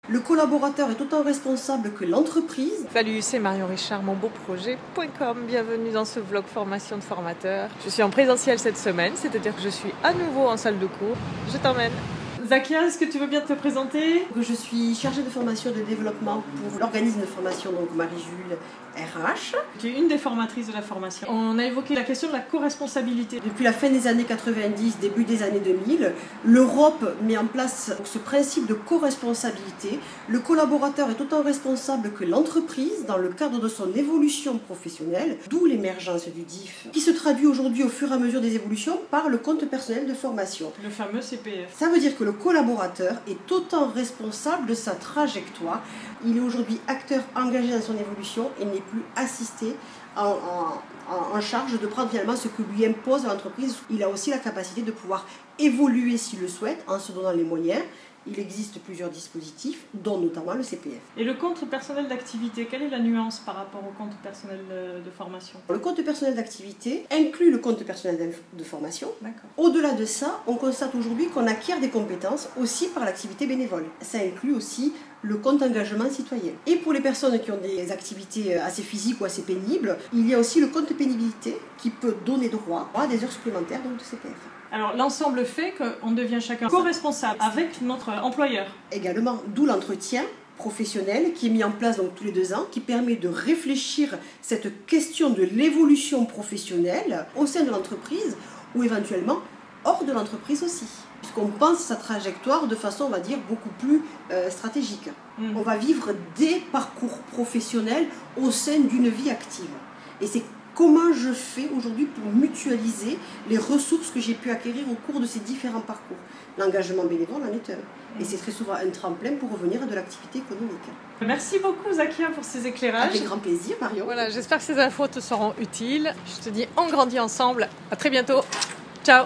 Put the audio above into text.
Le collaborateur est autant responsable que l'entreprise. Salut, c'est Marion Richard, monbeauprojet.com. Bienvenue dans ce vlog formation de formateur. Je suis en présentiel cette semaine, c'est-à-dire que je suis à nouveau en salle de cours. Je t'emmène. Zakia, est-ce que tu veux bien te présenter? Je suis chargée de formation et de développement pour l'organisme de formation, donc Marie-Jules RH. Tu es une des formatrices de la formation. On a évoqué la question de la co-responsabilité. Depuis la fin des années 90, début des années 2000, l'Europe met en place ce principe de co-responsabilité. Le collaborateur est autant responsable que l'entreprise dans le cadre de son évolution professionnelle, d'où l'émergence du DIF, qui se traduit aujourd'hui au fur et à mesure des évolutions par le compte personnel de formation. Le fameux CPF. Ça veut dire que le collaborateur est autant responsable de sa trajectoire. Il est aujourd'hui acteur engagé dans son évolution et n'est plus assisté en charge de prendre finalement ce que lui impose l'entreprise. Il a aussi la capacité de pouvoir évoluer s'il le souhaite en se donnant les moyens. Il existe plusieurs dispositifs, dont notamment le CPF. Et le compte personnel d'activité, quelle est la nuance par rapport au compte personnel de formation? Le compte personnel d'activité inclut le compte personnel de formation. Au-delà de ça, on constate aujourd'hui qu'on acquiert des compétences aussi par l'activité bénévole. Ça inclut aussi le compte engagement citoyen. Et pour les personnes qui ont des activités assez physiques ou assez pénibles, il y a aussi le compte pénibilité qui peut donner droit à des heures supplémentaires donc de CPF. Alors l'ensemble fait qu'on devient chacun co-responsable avec notre employeur. Également, d'où l'entretien professionnel qui est mis en place donc tous les 2 ans, qui permet de réfléchir cette question de l'évolution professionnelle au sein de l'entreprise ou éventuellement hors de l'entreprise aussi. Puisqu'on pense sa trajectoire de façon, on va dire, beaucoup plus stratégique. On va vivre des parcours professionnels au sein d'une vie active. Et c'est comment je fais aujourd'hui pour mutualiser les ressources que j'ai pu acquérir au cours de ces différents parcours. L'engagement bénévole en est un. Et c'est très souvent un tremplin pour revenir à de l'activité économique. Merci beaucoup Zakia pour ces éclairages. Avec grand plaisir Marion. Voilà, j'espère que ces infos te seront utiles. Je te dis on grandit ensemble. À très bientôt. Ciao.